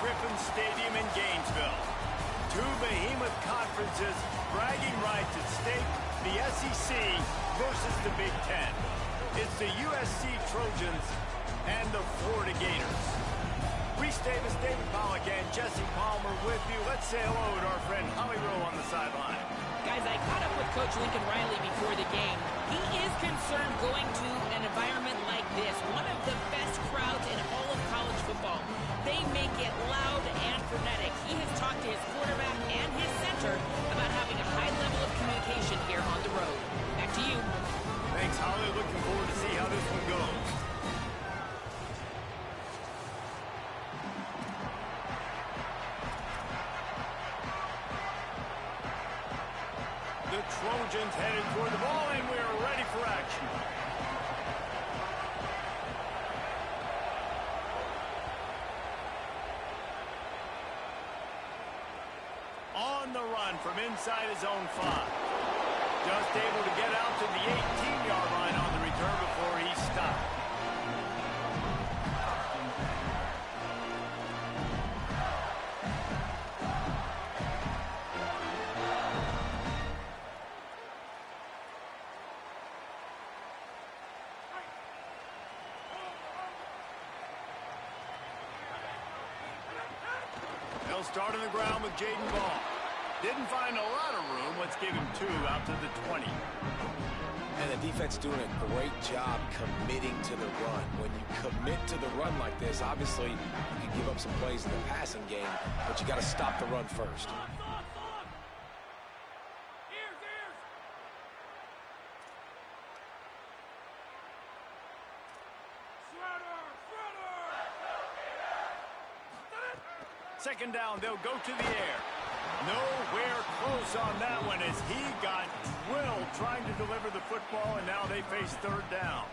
Stadium in Gainesville. Two behemoth conferences, bragging rights at stake, the SEC versus the Big Ten. It's the USC Trojans and the Florida Gators. Reese Davis, David Pollack, and Jesse Palmer with you. Let's say hello to our friend Holly Rowe on the sideline. Guys, I caught up with Coach Lincoln Riley before the game. He is concerned going to an environment like this, one of the best crowds in all of college football. They make it loud and frenetic. He has talked to his quarterback and his center about having a high level of communication here on the road. Back to you. Thanks, Holly. Looking forward to see how this one goes. The Trojans headed toward the ball, and we are ready for action. On the run from inside his own 5. Just able to get out to the 18-yard line on the return before he stopped. They'll start on the ground with Jaden Ball. Didn't find a lot of room. Let's give him 2 out to the 20. And the defense doing a great job committing to the run. When you commit to the run like this, obviously you can give up some plays in the passing game, but you got to stop the run first. Second down, they'll go to the air. Nowhere close on that one as he got drilled trying to deliver the football, and now they face third down.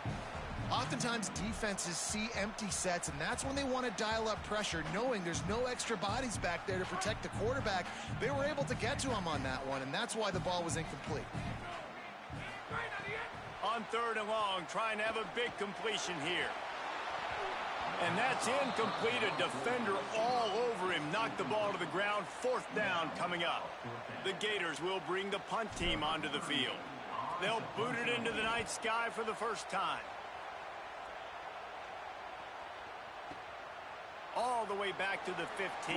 Oftentimes defenses see empty sets, and that's when they want to dial up pressure, knowing there's no extra bodies back there to protect the quarterback. They were able to get to him on that one, and that's why the ball was incomplete. On 3rd and long, trying to have a big completion here. And that's incomplete. A defender all over him. Knocked the ball to the ground. 4th down coming up. The Gators will bring the punt team onto the field. They'll boot it into the night sky for the first time. All the way back to the 15.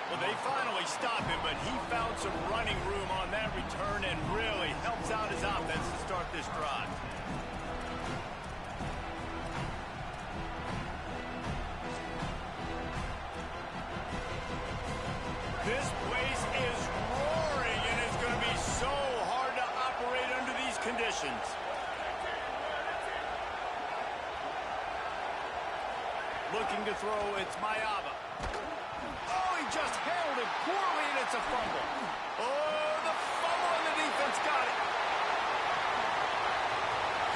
Well, they finally stopped him, but he found some running room on that return and really helps out his offense to start this drive. This place is roaring, and it's going to be so hard to operate under these conditions. Looking to throw, it's Mayaba. Oh, he just handled it poorly, and it's a fumble. Oh, the fumble, and the defense got it.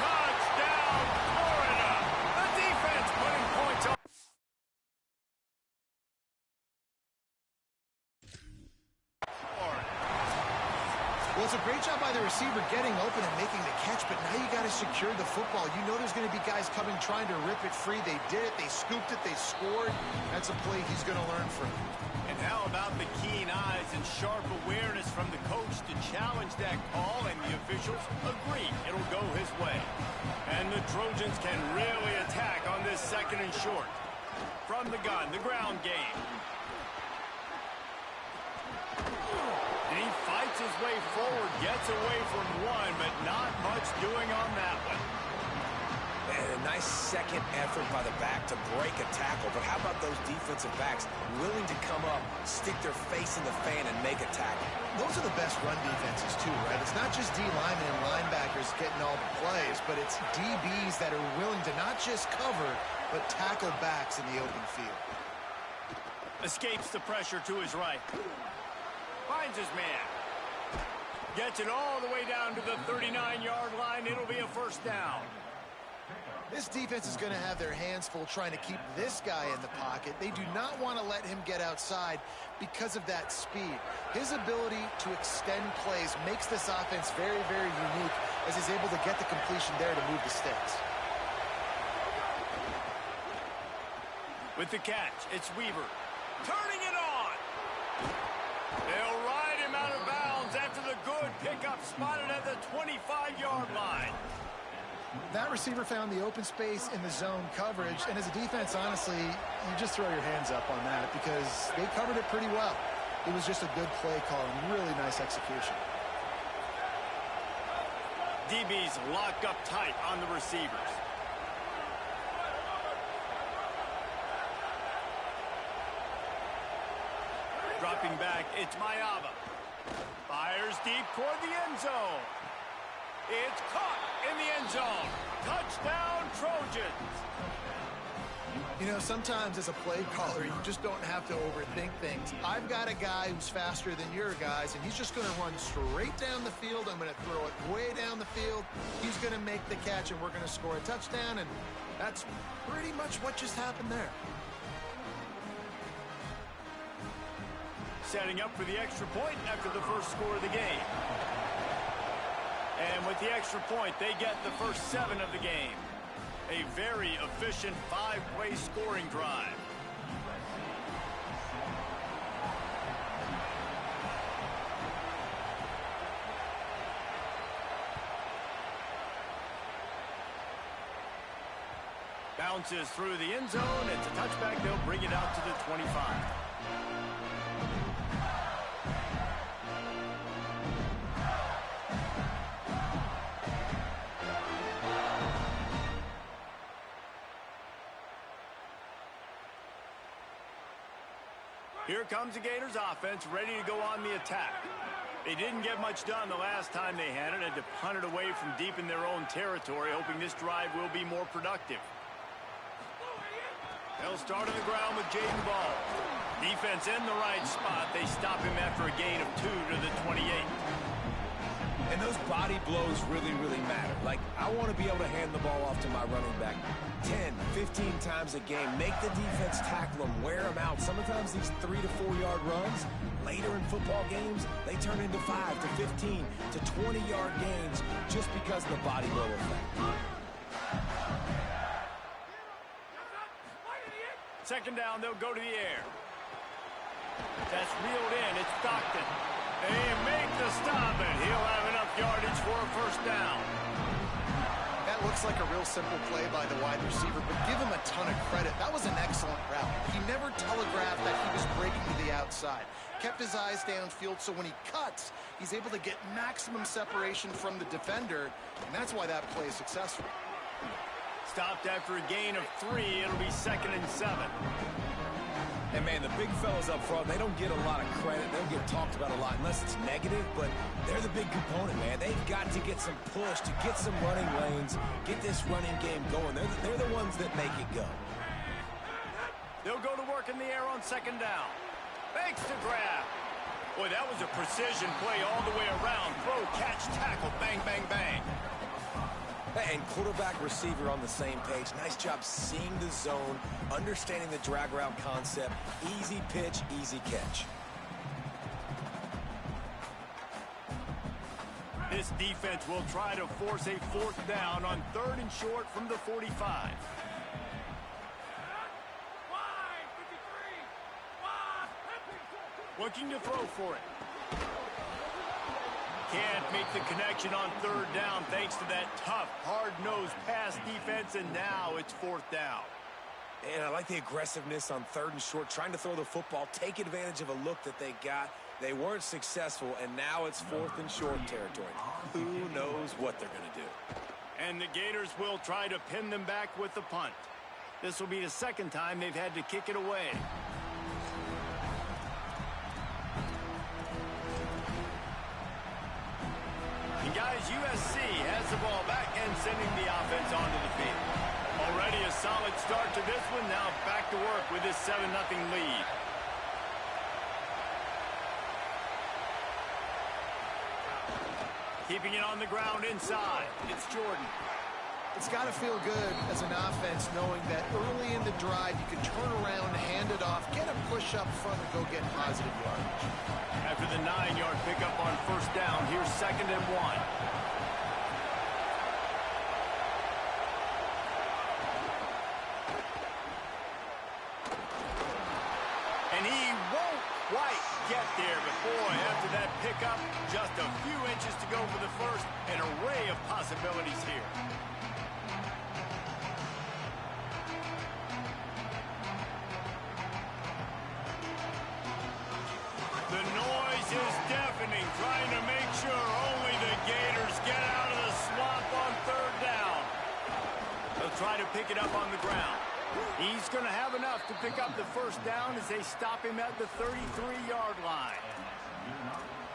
Touchdown, Florida. The defense putting points on. Well, it's a great job by the receiver getting open and making the catch, but now you got to secure the football. You know there's going to be guys coming trying to rip it free. They did it. They scooped it. They scored. That's a play he's going to learn from. And how about the keen eyes and sharp awareness from the coach to challenge that call, and the officials agree it'll go his way. And the Trojans can really attack on this 2nd and short. From the gun, the ground game. And he fights his way forward, gets away from one, but not much doing on that one. And a nice second effort by the back to break a tackle. But how about those defensive backs willing to come up, stick their face in the fan, and make a tackle? Those are the best run defenses, too, right? It's not just D linemen and linebackers getting all the plays, but it's DBs that are willing to not just cover, but tackle backs in the open field. Escapes the pressure to his right. Finds his man. Gets it all the way down to the 39-yard line. It'll be a 1st down. This defense is going to have their hands full trying to keep this guy in the pocket. They do not want to let him get outside because of that speed. His ability to extend plays makes this offense very, very unique as he's able to get the completion there to move the sticks. With the catch, it's Weaver. Turning it on. They'll ride him out of bounds after the good pickup spotted at the 25-yard line. That receiver found the open space in the zone coverage, and as a defense, honestly, you just throw your hands up on that because they covered it pretty well. It was just a good play call and really nice execution. DBs lock up tight on the receivers. Dropping back, it's Mayava. Fires deep toward the end zone. It's caught in the end zone. Touchdown, Trojans. You know, sometimes as a play caller, you just don't have to overthink things. I've got a guy who's faster than your guys, and he's just going to run straight down the field. I'm going to throw it way down the field. He's going to make the catch, and we're going to score a touchdown, and that's pretty much what just happened there. Setting up for the extra point after the first score of the game. And with the extra point, they get the first 7 of the game. A very efficient 5-way scoring drive. Bounces through the end zone. It's a touchback. They'll bring it out to the 25. Here comes the Gators offense, ready to go on the attack. They didn't get much done the last time they had it, had to punt it away from deep in their own territory, hoping this drive will be more productive. They'll start on the ground with Jaden Ball. Defense in the right spot. They stop him after a gain of 2 to the 28. And those body blows really, really matter. Like, I want to be able to hand the ball off to my running back 10, 15 times a game. Make the defense tackle them, wear them out. Sometimes these 3 to 4 yard runs, later in football games, they turn into 5 to 15 to 20-yard gains just because of the body blow effect. Second down, they'll go to the air. That's reeled in. It's Stockton. They make the stop, and he'll have enough yardage for a first down. That looks like a real simple play by the wide receiver, but give him a ton of credit. That was an excellent route. He never telegraphed that he was breaking to the outside. Kept his eyes downfield, so when he cuts, he's able to get maximum separation from the defender, and that's why that play is successful. Stopped after a gain of 3. It'll be 2nd and 7. And, man, the big fellas up front, they don't get a lot of credit. They don't get talked about a lot unless it's negative, but they're the big component, man. They've got to get some push, to get some running lanes, get this running game going. They're the ones that make it go. They'll go to work in the air on 2nd down. Fakes the grab. Boy, that was a precision play all the way around. Throw, catch, tackle, bang, bang, bang. And quarterback, receiver on the same page. Nice job seeing the zone, understanding the drag route concept. Easy pitch, easy catch. This defense will try to force a 4th down on 3rd and short from the 45. Looking to throw for it. Can't make the connection on 3rd down thanks to that tough, hard-nosed pass defense, and now it's 4th down. And I like the aggressiveness on 3rd and short, trying to throw the football, take advantage of a look that they got. They weren't successful, and now it's 4th and short territory. Who knows what they're going to do? And the Gators will try to pin them back with the punt. This will be the 2nd time they've had to kick it away. And guys, USC has the ball back and sending the offense onto the field. Already a solid start to this one. Now back to work with this 7-0 lead. Keeping it on the ground inside. It's Jordan. It's got to feel good as an offense knowing that early in the drive you can turn around, hand it off, get a push up front, and go get positive yardage. After the 9-yard pickup on 1st down, here's 2nd and 1. abilities here. The noise is deafening, trying to make sure only the Gators get out of the swamp on third down. They'll try to pick it up on the ground. He's going to have enough to pick up the first down as they stop him at the 33-yard line.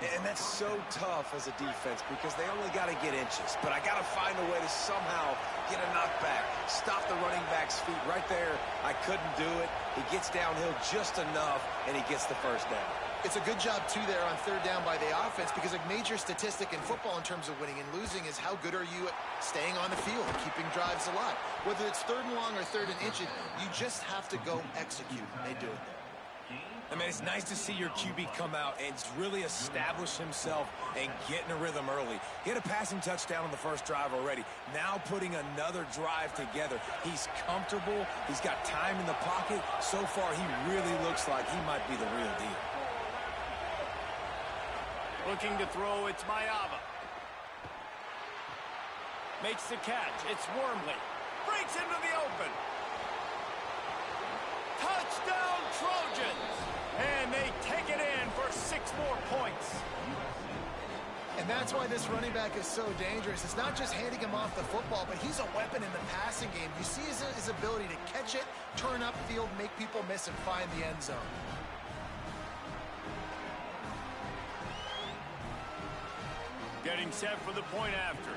And that's so tough as a defense because they only got to get inches. But I got to find a way to somehow get a knockback, stop the running back's feet right there. I couldn't do it. He gets downhill just enough, and he gets the first down. It's a good job, too, there on third down by the offense because a major statistic in football in terms of winning and losing is how good are you at staying on the field, keeping drives alive. Whether it's third and long or third and inches, you just have to go execute. They do it there. I mean, it's nice to see your QB come out and really establish himself and get in a rhythm early. He had a passing touchdown on the first drive already. Now putting another drive together. He's comfortable. He's got time in the pocket. So far, he really looks like he might be the real deal. Looking to throw, it's Mayava. Makes the catch, it's Wormley. Breaks into the open. Touchdown Trojans! And they take it in for 6 more points. And that's why this running back is so dangerous. It's not just handing him off the football, but he's a weapon in the passing game. You see his ability to catch it, turn upfield, make people miss, and find the end zone. Getting set for the point after.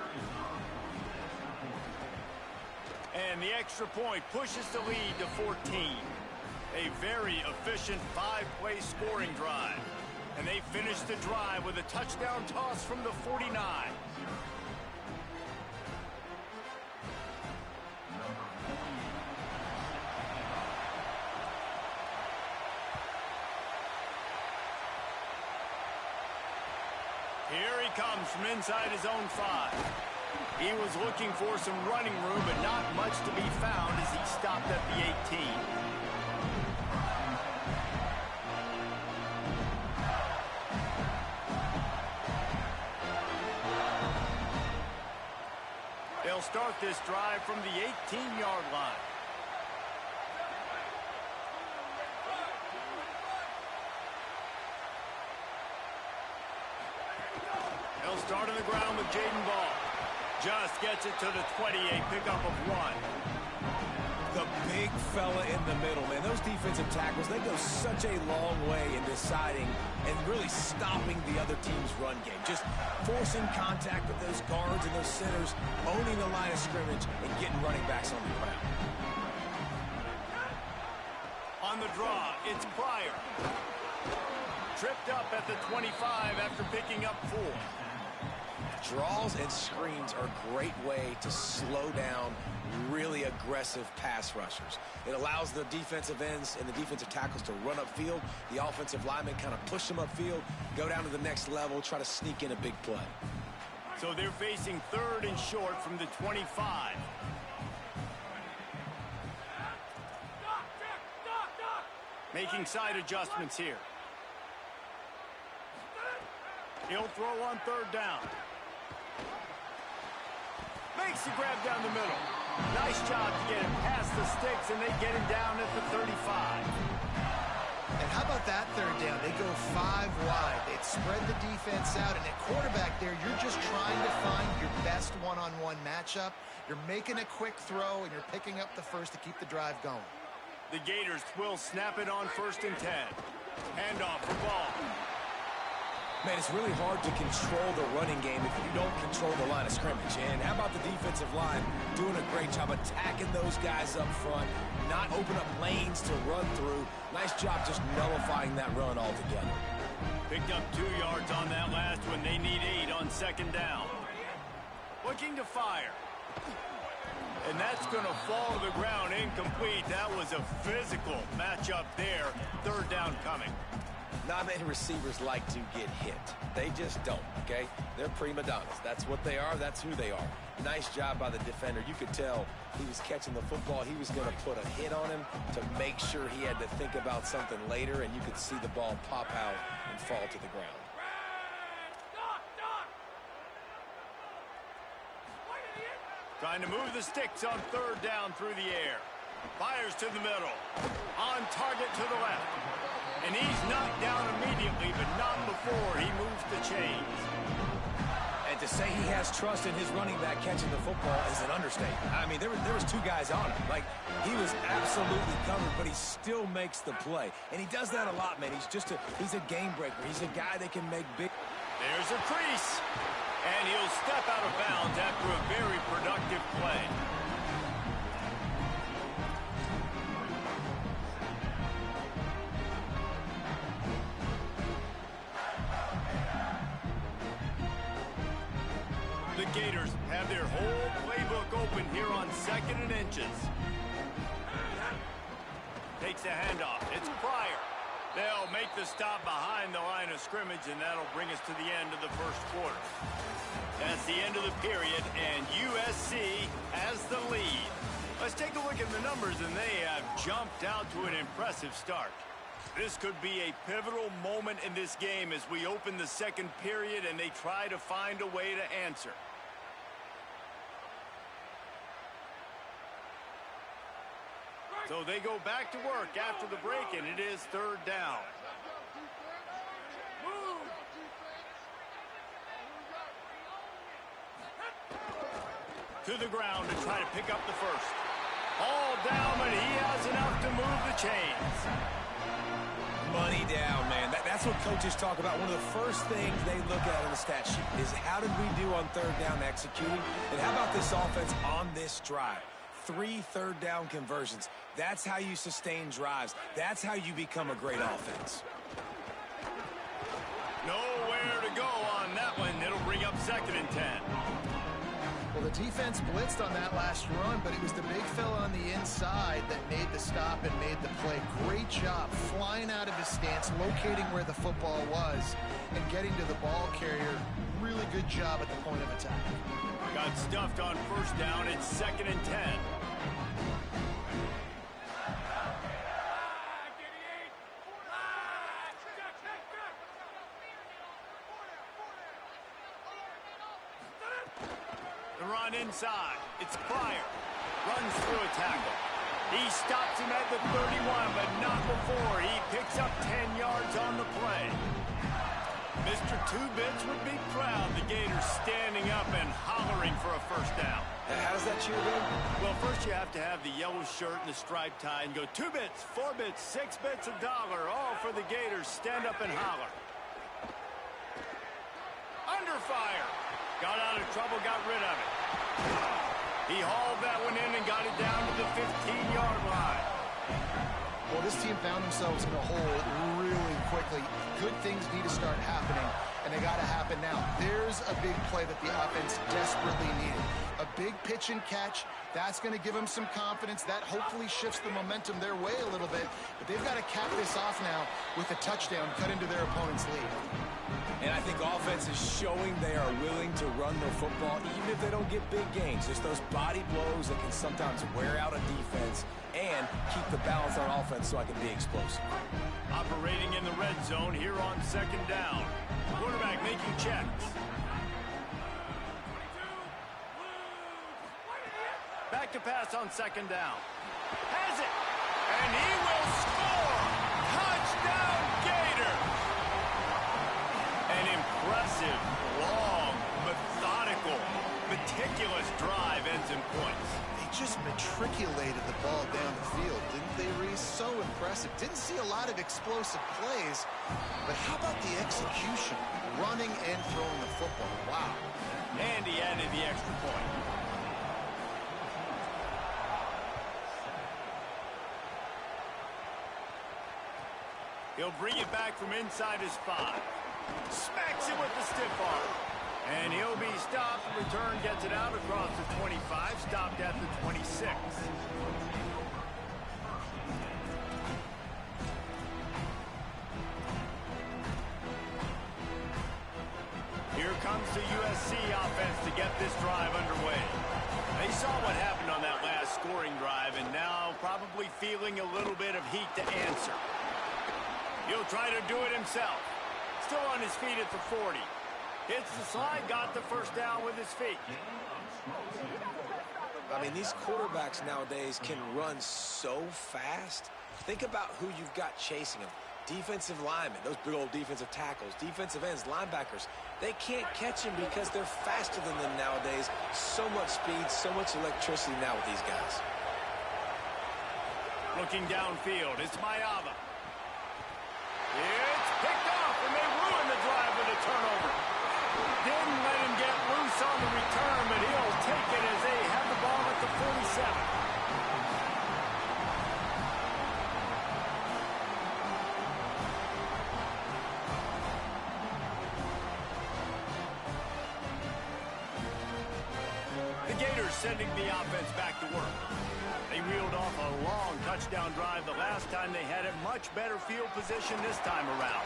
And the extra point pushes the lead to 14. A very efficient 5-play scoring drive. And they finish the drive with a touchdown toss from the 49. Here he comes from inside his own 5. He was looking for some running room, but not much to be found as he stopped at the 18. They'll start this drive from the 18-yard line. They'll start on the ground with Jaden Ball. Just gets it to the 28, pickup of 1. The big fella in the middle, man. Those defensive tackles, they go such a long way in deciding and really stopping the other team's run game. Just forcing contact with those guards and those centers, owning the line of scrimmage, and getting running backs on the ground. On the draw, it's Pryor. Tripped up at the 25 after picking up 4. Draws and screens are a great way to slow down really aggressive pass rushers. It allows the defensive ends and the defensive tackles to run upfield. The offensive linemen kind of push them upfield, go down to the next level, try to sneak in a big play. So they're facing third and short from the 25. Making side adjustments here. He'll throw on third down. Makes the grab down the middle. Nice job to get him past the sticks, and they get him down at the 35. And how about that third down? They go 5 wide. They'd spread the defense out, and at quarterback there, you're just trying to find your best one-on-one matchup. You're making a quick throw, and you're picking up the first to keep the drive going. The Gators will snap it on 1st and 10. Handoff for Ball. Man, it's really hard to control the running game if you don't control the line of scrimmage. And how about the defensive line doing a great job attacking those guys up front, not open up lanes to run through. Nice job just nullifying that run altogether. Picked up 2 yards on that last one. They need 8 on 2nd down. Looking to fire. And that's going to fall to the ground incomplete. That was a physical matchup there. 3rd down coming. Not many receivers like to get hit. They just don't, okay? They're prima donnas. That's what they are. That's who they are. Nice job by the defender. You could tell he was catching the football. He was going to put a hit on him to make sure he had to think about something later, and you could see the ball pop out and fall to the ground. Trying to move the sticks on third down through the air. Fires to the middle. On target to the left. And he's knocked down immediately, but not before he moves the chains. And to say he has trust in his running back catching the football is an understatement. I mean, there was two guys on him. Like, he was absolutely covered, but he still makes the play. And he does that a lot, man. He's a game breaker. He's a guy that can make big... There's a crease. And he'll step out of bounds after a very productive play. The Gators have their whole playbook open here on 2nd and inches. Takes the handoff. It's Pryor. They'll make the stop behind the line of scrimmage, and that'll bring us to the end of the first quarter. That's the end of the period, and USC has the lead. Let's take a look at the numbers, and they have jumped out to an impressive start. This could be a pivotal moment in this game as we open the second period and they try to find a way to answer. So they go back to work after the break, and it is third down. To the ground to try to pick up the first. All down, but he has enough to move the chains. Money down, man. That's what coaches talk about. One of the first things they look at in the stat sheet is how did we do on third down executing, and how about this offense on this drive? 3 third-down conversions. That's how you sustain drives. That's how you become a great offense. Nowhere to go on that one. It'll bring up 2nd and 10. Well, the defense blitzed on that last run, but it was the big fella on the inside that made the stop and made the play. Great job flying out of his stance, locating where the football was, and getting to the ball carrier. Really good job at the point of attack. Got stuffed on first down. It's 2nd and 10. The run inside. It's Pryor. Runs through a tackle. He stops him at the 31, but not before. He picks up 10 yards on the play. Mr. Two-Bits would be proud. The Gators standing up and hollering for a first down. How does that cheer go? Well, first you have to have the yellow shirt and the striped tie and go 2 bits, 4 bits, 6 bits, $1, all for the Gators. Stand up and holler. Under fire. Got out of trouble, got rid of it. He hauled that one in and got it down to the 15-yard line. Well, this team found themselves in a hole really quickly. Good things need to start happening, and they got to happen now. There's a big play that the offense desperately needed. A big pitch and catch. That's going to give them some confidence. That hopefully shifts the momentum their way a little bit. But they've got to cap this off now with a touchdown cut into their opponent's lead. And I think offense is showing they are willing to run the football, even if they don't get big gains. Just those body blows that can sometimes wear out a defense and keep the balance on offense so I can be explosive. Operating in the red zone here on 2nd down. Quarterback making checks. Back to pass on 2nd down. Has it. And he will score. Touchdown, Gator. An impressive, long, methodical, meticulous drive ends in points. They just matriculated the ball down the field, didn't they, Reese? So impressive. Didn't see a lot of explosive plays, but how about the execution? Running and throwing the football. Wow. And he added the extra point. He'll bring it back from inside his 5. Smacks it with the stiff arm. And he'll be stopped. Return gets it out across the 25. Stopped at the 26. Here comes the USC offense to get this drive underway. They saw what happened on that last scoring drive and now probably feeling a little bit of heat to answer. He'll try to do it himself. Still on his feet at the 40. Hits the slide, got the first down with his feet. I mean, these quarterbacks nowadays can run so fast. Think about who you've got chasing them. Defensive linemen, those big old defensive tackles, defensive ends, linebackers. They can't catch him because they're faster than them nowadays. So much speed, so much electricity now with these guys. Looking downfield, it's Mayava. It's picked off, and they ruin the drive with a turnover. Didn't let him get loose on the return, but he'll take it as they have the ball at the 47. Sending the offense back to work. They reeled off a long touchdown drive the last time they had it. Much better field position this time around.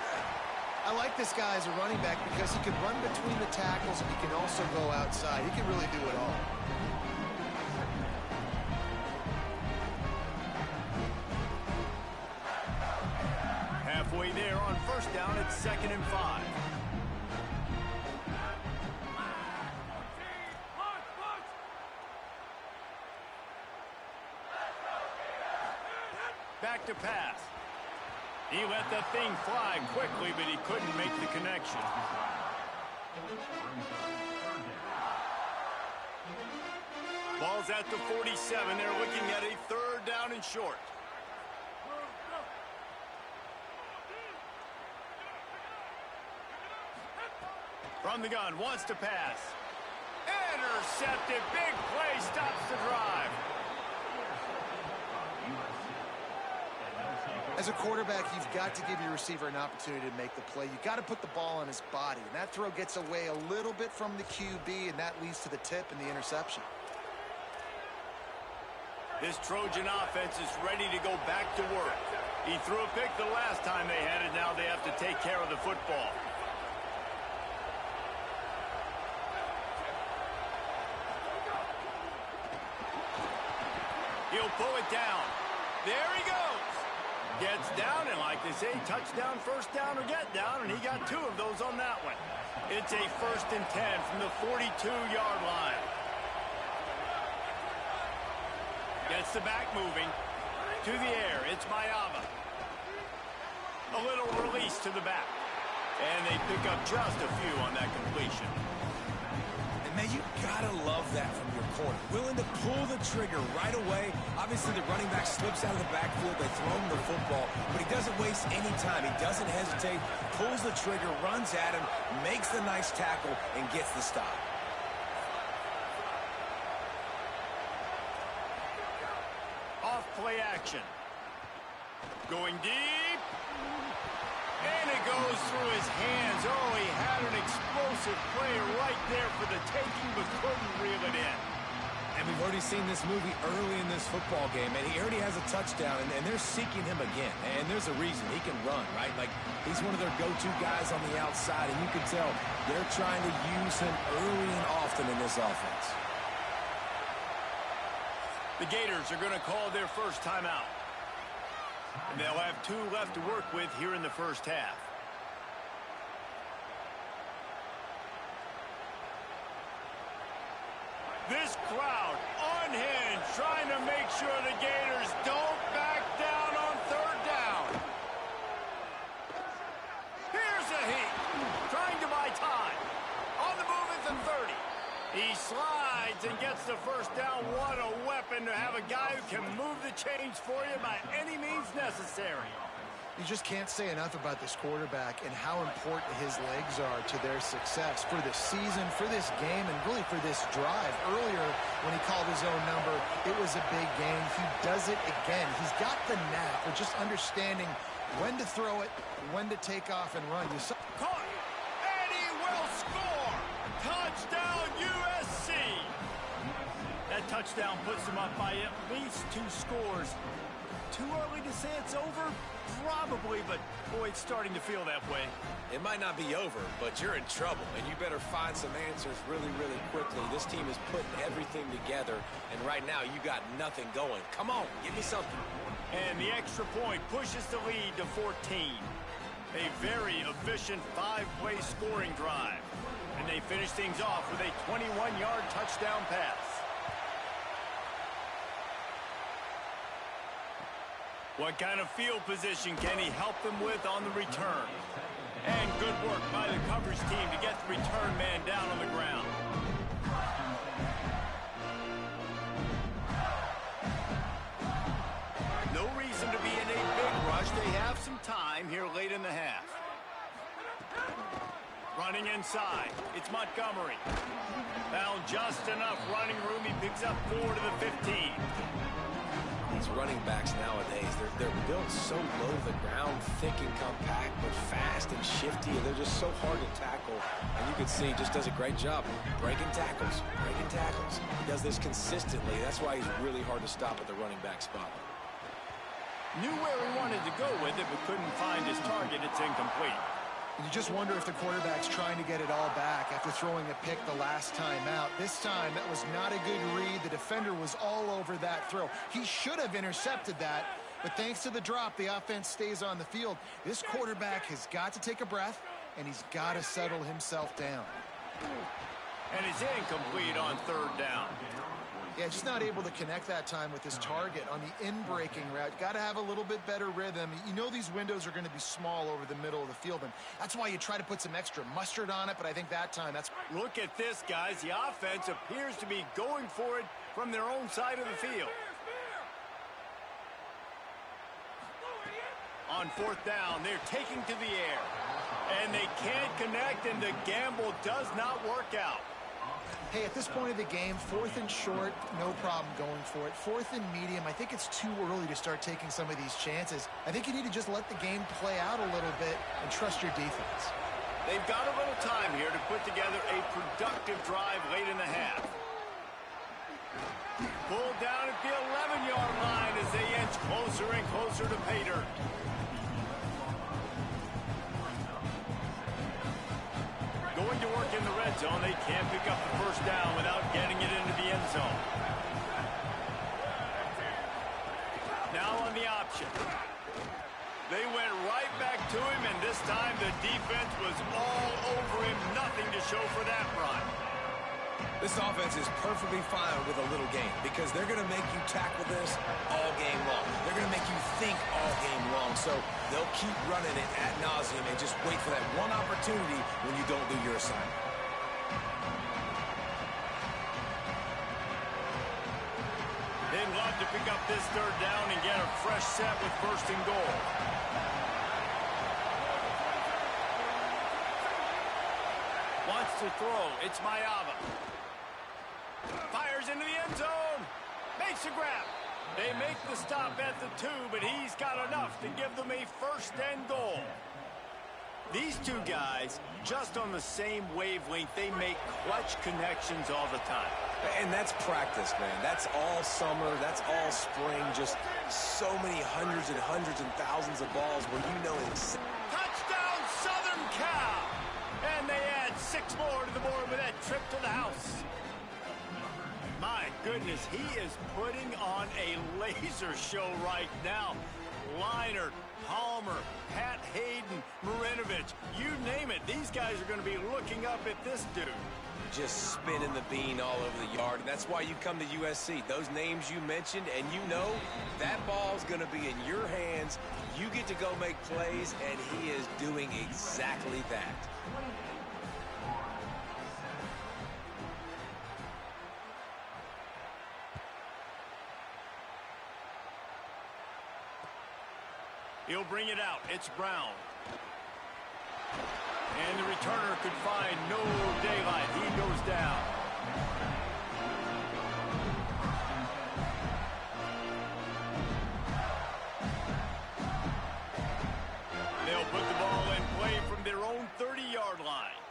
I like this guy as a running back because he can run between the tackles and he can also go outside. He can really do it all. Halfway there on first down, it's 2nd and 5. Back to pass. He let that thing fly quickly, but he couldn't make the connection. Ball's at the 47. They're looking at a 3rd down and short. From the gun, wants to pass. Intercepted. Big play, stops the drive. As a quarterback, you've got to give your receiver an opportunity to make the play. You've got to put the ball on his body. And that throw gets away a little bit from the QB, and that leads to the tip and the interception. This Trojan offense is ready to go back to work. He threw a pick the last time they had it. Now they have to take care of the football. He'll pull it down. There he goes. Gets down, and like they say, touchdown, first down, or get down, and he got 2 of those on that one. It's a 1st and 10 from the 42-yard line. Gets the back moving. To the air, it's Mayava. A little release to the back. And they pick up just a few on that completion. And man, you gotta love that from your corner. Willing to pull the trigger right away. Obviously, the running back slips out of the backfield. They throw him the football, but he doesn't waste any time. He doesn't hesitate, pulls the trigger, runs at him, makes the nice tackle, and gets the stop. Off play action. Going deep. And it goes through his hands. Oh, he had an explosive player right there for the taking, but couldn't reel it in. And we've already seen this movie early in this football game, and he already has a touchdown, and they're seeking him again. And there's a reason. He can run, right? Like, he's one of their go-to guys on the outside, and you can tell they're trying to use him early and often in this offense. The Gators are going to call their first timeout. And they'll have 2 left to work with here in the first half. This crowd unhinged, trying to make sure the Gators don't back down on 3rd down. Here's a heat, trying to buy time. On the move at the 30. He slides and gets the first down. What a weapon to have a guy who can move the chains for you by any means necessary. You just can't say enough about this quarterback and how important his legs are to their success for this season, for this game, and really for this drive. Earlier, when he called his own number, it was a big game. He does it again. He's got the knack of just understanding when to throw it, when to take off and run. You saw Caught, and he will score. Touchdown, USC. That touchdown puts them up by at least 2 scores. Too early to say it's over? Probably, but boy, it's starting to feel that way. It might not be over, but you're in trouble, and you better find some answers really, really quickly. This team is putting everything together, and right now you got nothing going. Come on, give me something. And the extra point pushes the lead to 14. A very efficient 5-play scoring drive. And they finish things off with a 21-yard touchdown pass. What kind of field position can he help them with on the return? And good work by the coverage team to get the return man down on the ground. No reason to be in a big rush. They have some time here late in the half. Running inside. It's Montgomery. Found just enough running room. He picks up 4 to the 15. These running backs nowadays, they're built so low to the ground, thick and compact, but fast and shifty, and they're just so hard to tackle. And you can see he just does a great job breaking tackles, breaking tackles. He does this consistently. That's why he's really hard to stop at the running back spot. Knew where he wanted to go with it, but couldn't find his target. It's incomplete. You just wonder if the quarterback's trying to get it all back after throwing a pick the last time out. This time, that was not a good read. The defender was all over that throw. He should have intercepted that, but thanks to the drop, the offense stays on the field. This quarterback has got to take a breath, and he's got to settle himself down. And it's incomplete on 3rd down. Yeah, just not able to connect that time with his target on the in-breaking route. Got to have a little bit better rhythm. You know these windows are going to be small over the middle of the field, and that's why you try to put some extra mustard on it, but I think that time that's... Look at this, guys. The offense appears to be going for it from their own side of the field. On 4th down, they're taking to the air. And they can't connect, and the gamble does not work out. Hey, at this point of the game, 4th and short, no problem going for it. 4th and medium, I think it's too early to start taking some of these chances. I think you need to just let the game play out a little bit and trust your defense. They've got a little time here to put together a productive drive late in the half. Pulled down at the 11-yard line as they inch closer and closer to pay dirt. Going to work in the red zone. They can't pick up the 1st down without getting it into the end zone. Now on the option. They went right back to him, and this time the defense was all over him. Nothing to show for that run. This offense is perfectly fine with a little game because they're going to make you tackle this all game long. They're going to make you think all game long. So they'll keep running it ad nauseum and just wait for that one opportunity when you don't do your assignment. They'd love to pick up this 3rd down and get a fresh set with 1st and goal. Wants to throw. It's Mayava. Fires into the end zone. Makes a grab. They make the stop at the 2, but he's got enough to give them a 1st and goal. These two guys, just on the same wavelength, they make clutch connections all the time. And that's practice, man. That's all summer. That's all spring. Just so many hundreds and thousands of balls where you know exactly. Touchdown, Southern Cal! And they add 6 more to the board with that trip to the house. My goodness, he is putting on a laser show right now. Leinart, Palmer, Pat Hayden, Marinovich, you name it. These guys are going to be looking up at this dude. Just spinning the bean all over the yard, and that's why you come to USC. Those names you mentioned, and you know that ball's going to be in your hands. You get to go make plays, and he is doing exactly that. He'll bring it out. It's Brown. And the returner could find no daylight. He goes down. They'll put the ball in play from their own 30-yard line.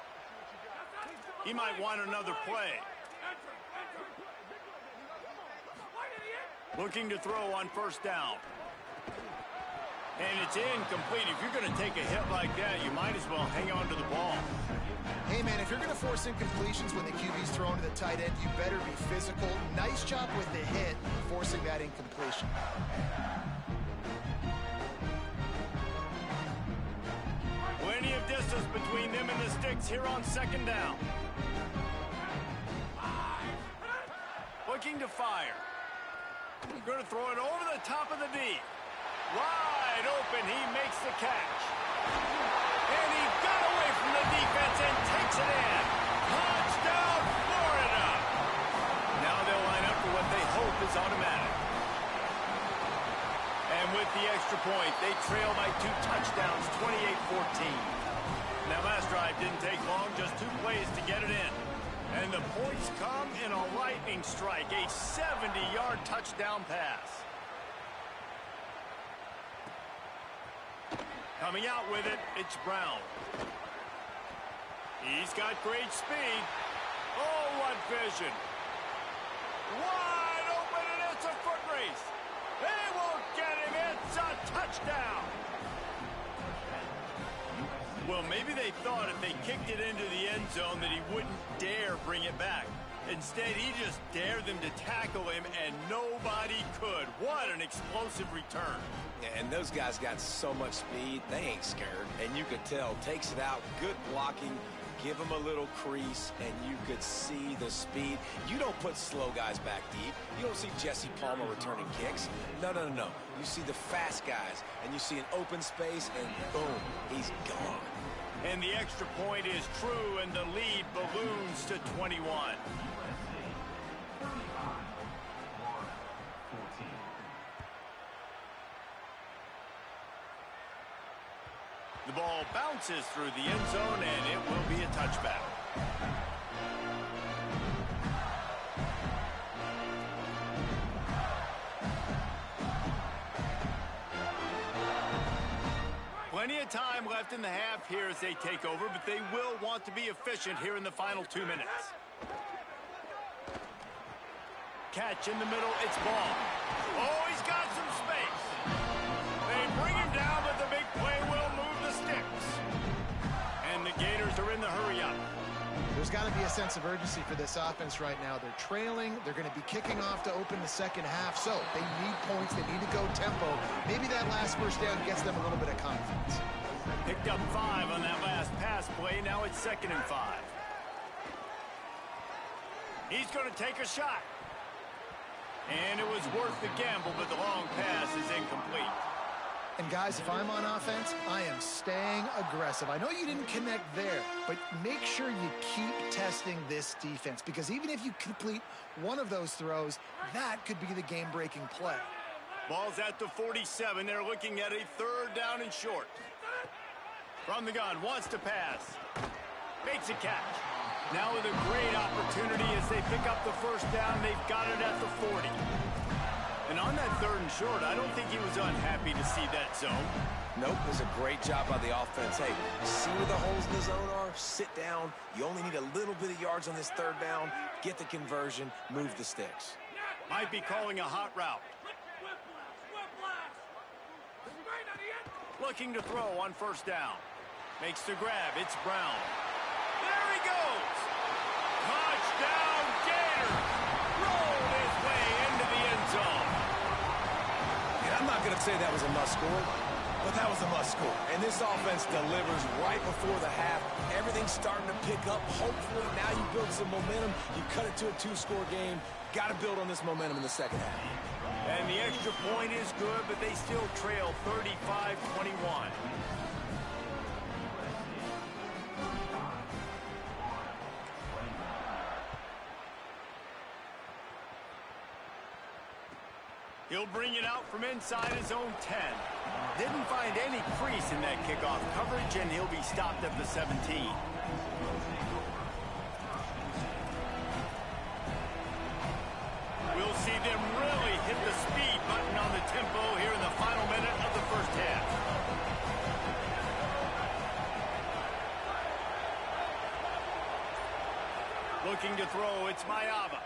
He might want another play. Looking to throw on 1st down. And it's incomplete. If you're going to take a hit like that, you might as well hang on to the ball. Hey, man, if you're going to force incompletions when the QB's thrown to the tight end, you better be physical. Nice job with the hit, forcing that incompletion. Plenty of distance between them and the sticks here on 2nd down. Looking to fire. Going to throw it over the top of the D. Wide open, he makes the catch. And he got away from the defense and takes it in. Touchdown, Florida. Now they'll line up for what they hope is automatic. And with the extra point, they trail by 2 touchdowns, 28-14. That last drive didn't take long, just 2 plays to get it in. And the points come in a lightning strike, a 70-yard touchdown pass. Coming out with it, it's Brown. He's got great speed. Oh, what vision. Wide open, and it's a foot race. They won't get him. It's a touchdown. Well, maybe they thought if they kicked it into the end zone that he wouldn't dare bring it back. Instead, he just dared them to tackle him, and nobody could. What an explosive return. Yeah, and those guys got so much speed, they ain't scared. And you could tell, takes it out, good blocking, give him a little crease, and you could see the speed. You don't put slow guys back deep. You don't see Jesse Palmer returning kicks. No, no, no, no. You see the fast guys, and you see an open space, and boom, he's gone. And the extra point is true, and the lead balloons to 21. The ball bounces through the end zone, and it will be a touchback. Plenty of time left in the half here as they take over, but they will want to be efficient here in the final 2 minutes. Catch in the middle, it's ball. Oh, he's got some space. They bring him down, but the big play will move the sticks. And the Gators are in the hurry up. There's got to be a sense of urgency for this offense right now. They're trailing. They're going to be kicking off to open the second half. So they need points. They need to go tempo. Maybe that last first down gets them a little bit of confidence. Picked up 5 on that last pass play. Now it's 2nd and 5. He's going to take a shot. And it was worth the gamble, but the long pass is incomplete. And guys, if I'm on offense, I am staying aggressive. I know you didn't connect there, but make sure you keep testing this defense, because even if you complete one of those throws, that could be the game-breaking play. Ball's at the 47. They're looking at a 3rd down and short. From the gun, wants to pass. Makes a catch. Now with a great opportunity as they pick up the first down. They've got it at the 40. And on that 3rd and short, I don't think he was unhappy to see that zone. Nope, it was a great job by the offense. Hey, see where the holes in the zone are? Sit down. You only need a little bit of yards on this 3rd down. Get the conversion. Move the sticks. Might be calling a hot route. Looking to throw on 1st down. Makes the grab. It's Brown. There he goes. Touchdown, Gators. Rolled his way into the end zone. I'm not going to say that was a must-score, but that was a must-score. And this offense delivers right before the half. Everything's starting to pick up. Hopefully now you build some momentum. You cut it to a 2-score game. Got to build on this momentum in the second half. And the extra point is good, but they still trail 35-21. He'll bring it out from inside his own 10. Didn't find any crease in that kickoff coverage, and he'll be stopped at the 17. We'll see them really hit the speed button on the tempo here in the final minute of the first half. Looking to throw, it's Mayaba.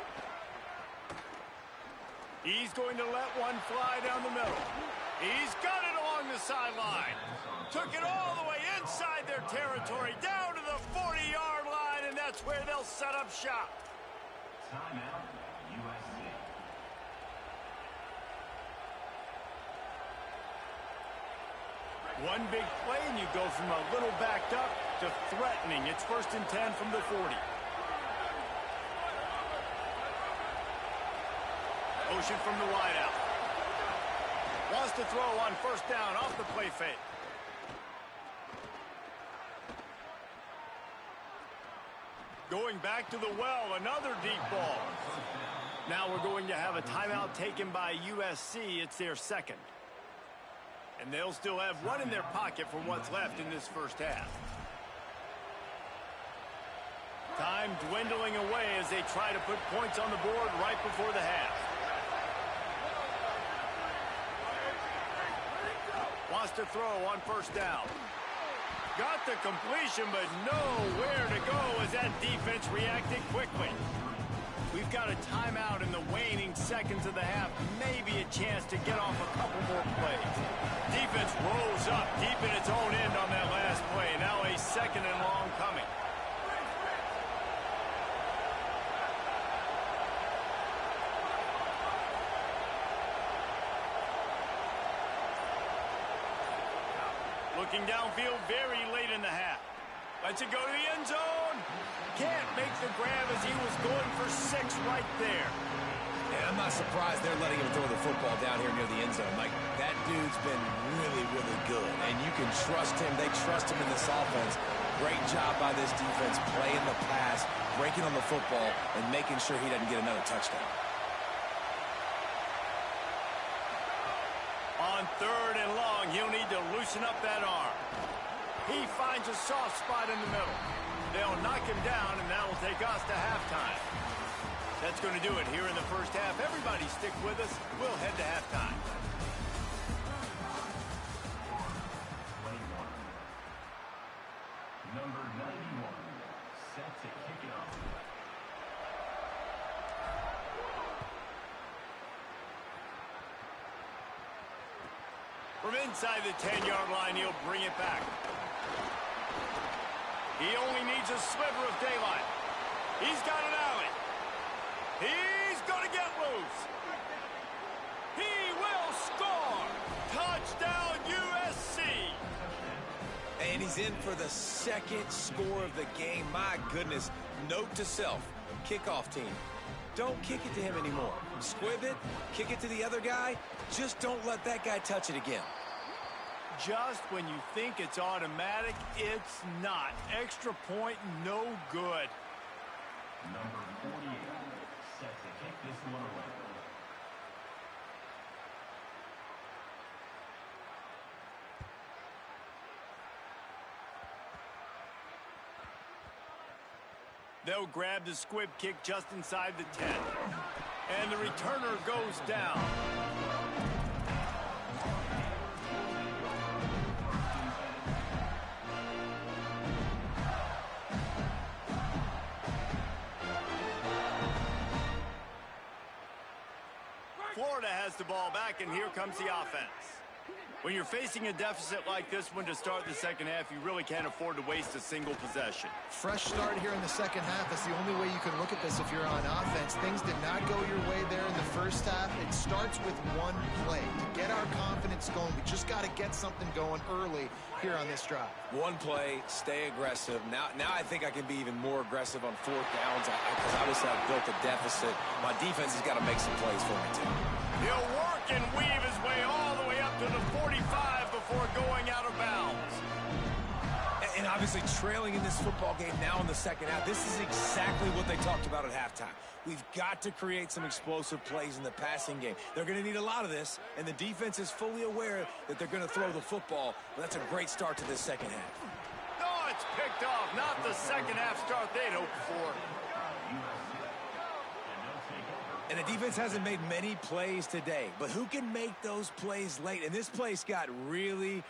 He's going to let one fly down the middle. He's got it along the sideline. Took it all the way inside their territory, down to the 40-yard line, and that's where they'll set up shop. Timeout, USC. One big play, and you go from a little backed up to threatening. It's 1st and 10 from the 40. Motion from the wideout. Wants to throw on first down off the play fake. Going back to the well, another deep ball. Now we're going to have a timeout taken by USC. It's their second. And they'll still have one in their pocket from what's left in this first half. Time dwindling away as they try to put points on the board right before the half. Wants to throw on first down. Got the completion, but nowhere to go as that defense reacted quickly. We've got a timeout in the waning seconds of the half. Maybe a chance to get off a couple more plays. Defense rolls up deep in its own end on that last play. Now a second and long coming. Looking downfield very late in the half. Lets it go to the end zone. Can't make the grab as he was going for 6 right there. And I'm not surprised they're letting him throw the football down here near the end zone. Like, that dude's been really, really good. And you can trust him. They trust him in this offense. Great job by this defense playing the pass, breaking on the football, and making sure he doesn't get another touchdown. On third and long, he'll need to loosen up that arm. He finds a soft spot in the middle. They'll knock him down, and that'll take us to halftime. That's going to do it here in the first half. Everybody stick with us. We'll head to halftime. 21. Number 91, set to kick it off. From inside the 10-yard line, he'll bring it back. He only needs a sliver of daylight. He's got an alley. He's going to get loose. He will score. Touchdown, USC. And he's in for the second score of the game. My goodness. Note to self, kickoff team. Don't kick it to him anymore. Squib it, kick it to the other guy. Just don't let that guy touch it again. Just when you think it's automatic, it's not. Extra point, no good. Number 48, set to kick this one away. They'll grab the squib kick just inside the 10. And the returner goes down. Florida has the ball back, and here comes the offense. When you're facing a deficit like this one to start the second half, you really can't afford to waste a single possession. Fresh start here in the second half. That's the only way you can look at this if you're on offense. Things did not go your way there in the first half. It starts with one play. To get our confidence going, we just got to get something going early here on this drive. One play, stay aggressive. Now I think I can be even more aggressive on fourth downs because obviously I've built a deficit. My defense has got to make some plays for me, too. He'll work and weave his way all the way up to the 45 before going out of bounds. And obviously trailing in this football game now in the second half, this is exactly what they talked about at halftime. We've got to create some explosive plays in the passing game. They're going to need a lot of this, and the defense is fully aware that they're going to throw the football. But that's a great start to this second half. Oh, it's picked off. Not the second half start they'd hoped for. And the defense hasn't made many plays today, but who can make those plays late? And this place got really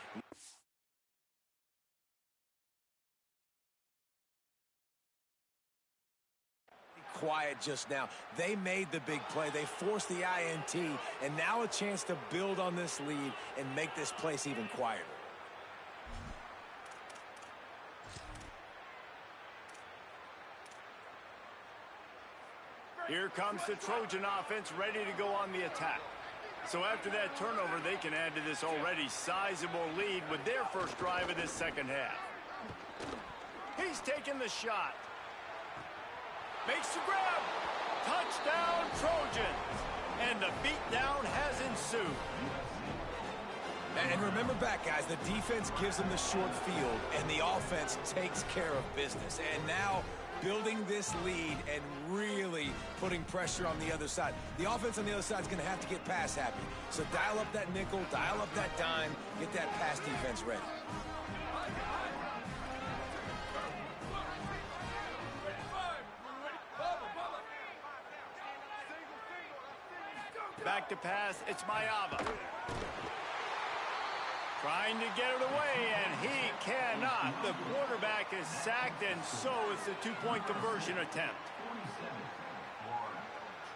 quiet just now. They made the big play. They forced the INT, and now a chance to build on this lead and make this place even quieter. Here comes the Trojan offense ready to go on the attack. So after that turnover, they can add to this already sizable lead with their first drive of this second half. He's taking the shot. Makes the grab. Touchdown, Trojans. And the beatdown has ensued. And remember back, guys, the defense gives them the short field, and the offense takes care of business. And now building this lead and really putting pressure on the other side. The offense on the other side is going to have to get pass happy. So dial up that nickel, dial up that dime, get that pass defense ready. Back to pass, it's Mayava. Trying to get it away, and he cannot. The quarterback is sacked, and so is the two-point conversion attempt. 47, Florida,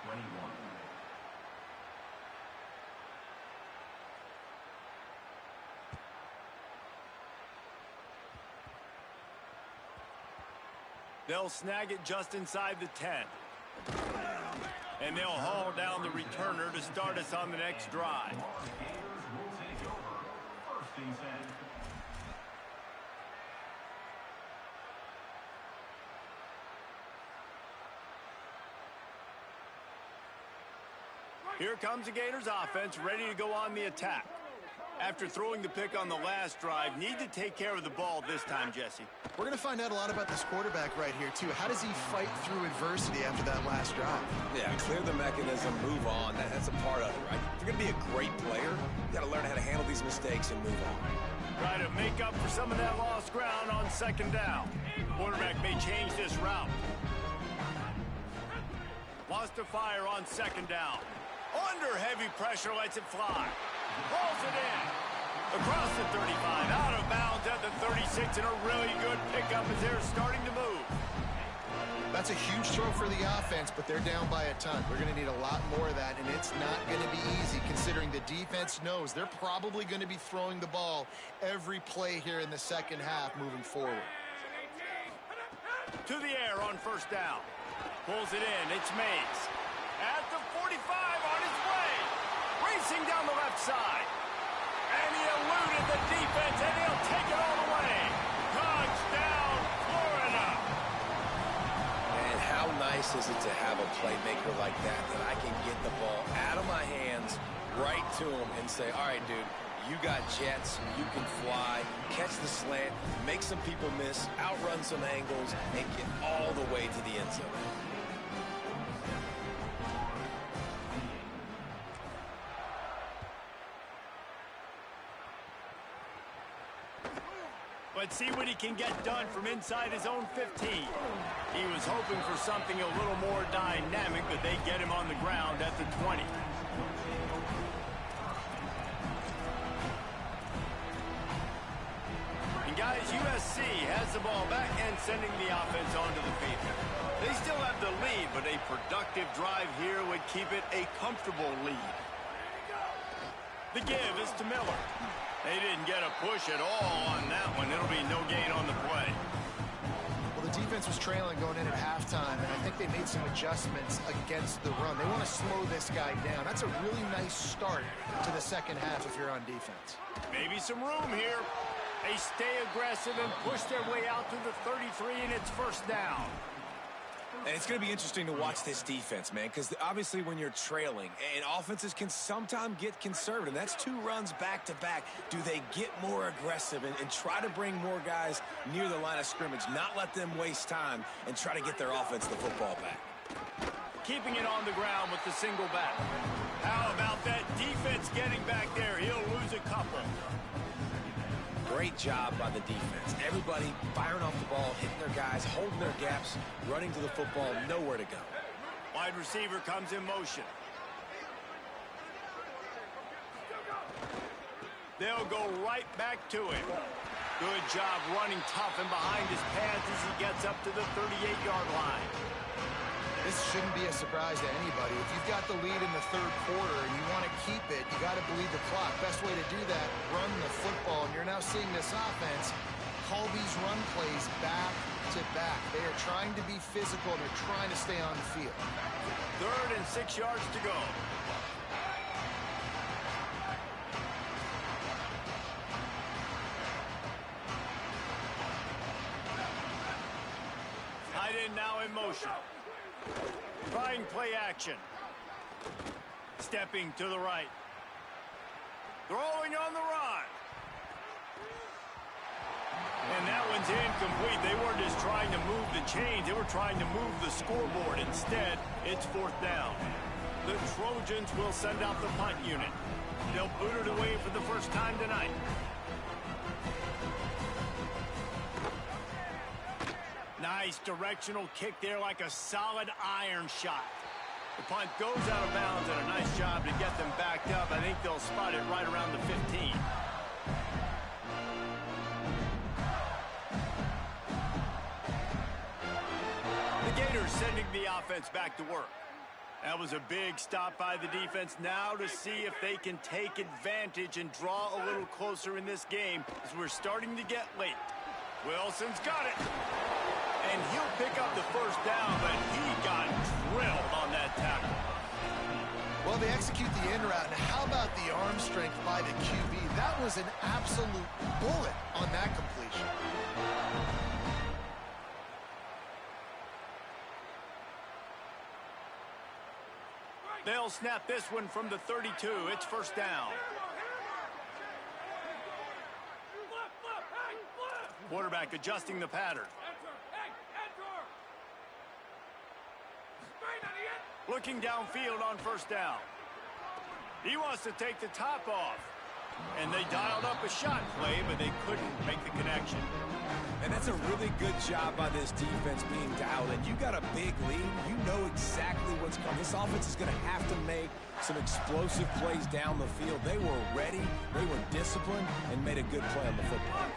21. They'll snag it just inside the 10. And they'll haul down the returner to start us on the next drive. Here comes the Gators offense, ready to go on the attack. After throwing the pick on the last drive, need to take care of the ball this time, Jesse. We're going to find out a lot about this quarterback right here, too. How does he fight through adversity after that last drive? Yeah, clear the mechanism, move on. That's a part of it, right? If you're going to be a great player, you got to learn how to handle these mistakes and move on. Try to make up for some of that lost ground on second down. Quarterback may change this route. Wants to fire on second down. Under heavy pressure, lets it fly. Pulls it in. Across the 35, out of bounds at the 36, and a really good pickup as they're starting to move. That's a huge throw for the offense, but they're down by a ton. We're going to need a lot more of that, and it's not going to be easy considering the defense knows they're probably going to be throwing the ball every play here in the second half moving forward. To the air on first down. Pulls it in. It's Mays. At the 45 on his way. Racing down the left side. And he eluded the defense, and he'll take it all the way. Touchdown, Florida. And how nice is it to have a playmaker like that I can get the ball out of my hands right to him and say, all right, dude, you got jets, you can fly, catch the slant, make some people miss, outrun some angles, and get all the way to the end zone. Let's see what he can get done from inside his own 15. He was hoping for something a little more dynamic, but they get him on the ground at the 20. And guys, USC has the ball back and sending the offense onto the field. They still have the lead, but a productive drive here would keep it a comfortable lead. The give is to Miller. They didn't get a push at all on that one. It'll be no gain on the play. Well, the defense was trailing going in at halftime, and I think they made some adjustments against the run. They want to slow this guy down. That's a really nice start to the second half if you're on defense. Maybe some room here. They stay aggressive and push their way out to the 33, and it's first down. And it's going to be interesting to watch this defense, man, because obviously when you're trailing, and offenses can sometimes get conservative. That's two runs back-to-back. Do they get more aggressive and try to bring more guys near the line of scrimmage, not let them waste time, and try to get their offense the football back? Keeping it on the ground with the single back. How about that defense getting back there? He'll lose a couple. Great job by the defense. Everybody firing off the ball, hitting their guys, holding their gaps, running to the football, nowhere to go. Wide receiver comes in motion. They'll go right back to him. Good job running tough and behind his pads as he gets up to the 38-yard line. This shouldn't be a surprise to anybody. If you've got the lead in the third quarter and you want to keep it, you got to bleed the clock. Best way to do that, run the football. And you're now seeing this offense call these run plays back to back. They are trying to be physical, and they're trying to stay on the field. 3rd and 6 yards to go. Tight end now in motion. Trying play action. Stepping to the right. Throwing on the run. And that one's incomplete. They weren't just trying to move the chains. They were trying to move the scoreboard. Instead, it's 4th down. The Trojans will send out the punt unit. They'll boot it away for the first time tonight. Nice directional kick there, like a solid iron shot. The punt goes out of bounds, and a nice job to get them backed up. I think they'll spot it right around the 15. The Gators sending the offense back to work. That was a big stop by the defense. Now to see if they can take advantage and draw a little closer in this game as we're starting to get late. Wilson's got it. And he'll pick up the first down, but he got drilled on that tackle. Well, they execute the in route. Now, how about the arm strength by the QB? That was an absolute bullet on that completion. They'll snap this one from the 32. It's first down. Quarterback adjusting the pattern. Looking downfield on first down. He wants to take the top off. And they dialed up a shot play, but they couldn't make the connection. And that's a really good job by this defense being dialed in. You got a big lead. You know exactly what's coming. This offense is going to have to make some explosive plays down the field. They were ready, they were disciplined, and made a good play on the football.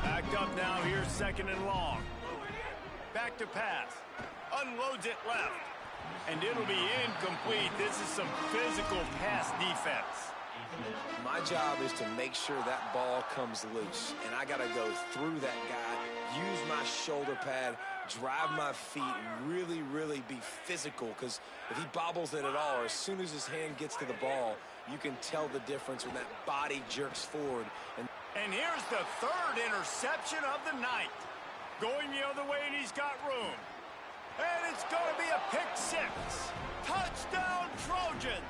Backed up now, here's 2nd and long. Back to pass. Unloads it left. And it'll be incomplete. This is some physical pass defense. My job is to make sure that ball comes loose, and I got to go through that guy, use my shoulder pad, drive my feet, and really, really be physical, because if he bobbles it at all, or as soon as his hand gets to the ball, you can tell the difference when that body jerks forward. And here's the 3rd interception of the night. Going the other way, and he's got room. And it's going to be a pick 6. Touchdown, Trojans!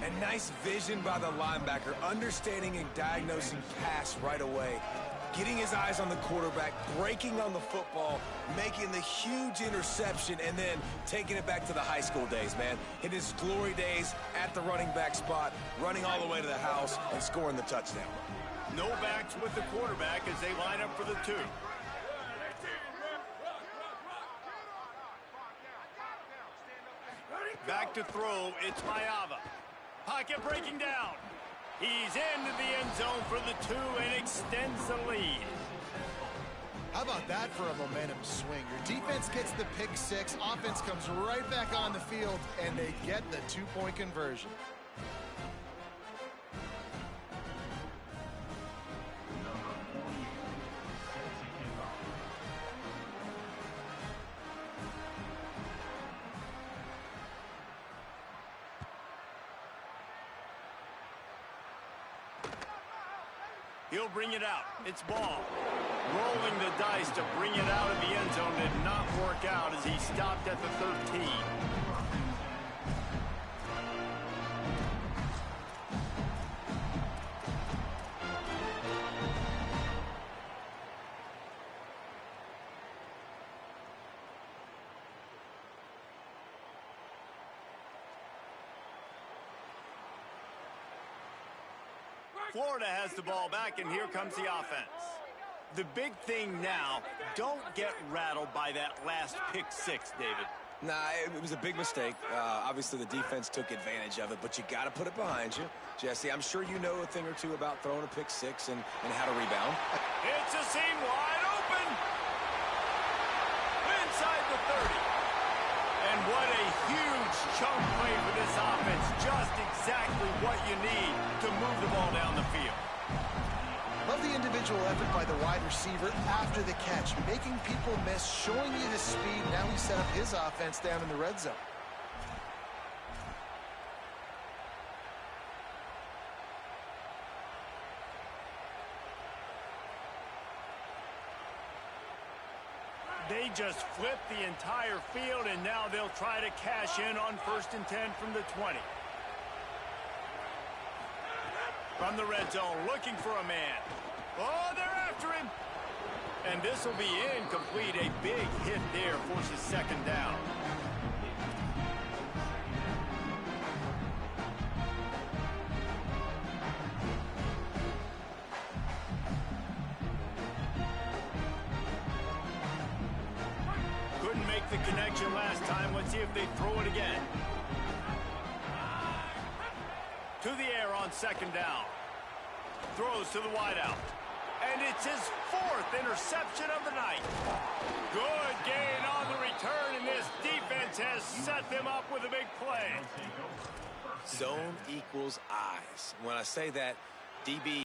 And nice vision by the linebacker, understanding and diagnosing pass right away. Getting his eyes on the quarterback, breaking on the football, making the huge interception, and then taking it back to the high school days, man. In his glory days at the running back spot, running all the way to the house and scoring the touchdown. No backs with the quarterback as they line up for the 2. Back to throw, it's Mayava. Pocket breaking down. He's into the end zone for the 2 and extends the lead. How about that for a momentum swing? Your defense gets the pick 6, offense comes right back on the field, and they get the 2-point conversion. He'll bring it out. It's ball. Rolling the dice to bring it out of the end zone did not work out as he stopped at the 13. Florida has the ball back, and here comes the offense. The big thing now, don't get rattled by that last pick 6, David. Nah, it was a big mistake. Obviously, the defense took advantage of it, but you got to put it behind you. Jesse, I'm sure you know a thing or two about throwing a pick 6 and how to rebound. It's a seam wide open. Inside the 30. And what a huge chunk play for this offense. Just exactly what you need to move the ball down the field. Love the individual effort by the wide receiver after the catch, making people miss, showing you the speed. Now he set up his offense down in the red zone. They just flipped the entire field, and now they'll try to cash in on 1st and 10 from the 20. From the red zone, looking for a man. Oh, they're after him. And this will be incomplete. A big hit there forces second down. Couldn't make the connection last time. Let's see if they throw it again. To the air on second down. Throws to the wideout. And it's his fourth interception of the night. Good gain on the return, and this defense has set them up with a big play. Zone equals eyes. When I say that, DB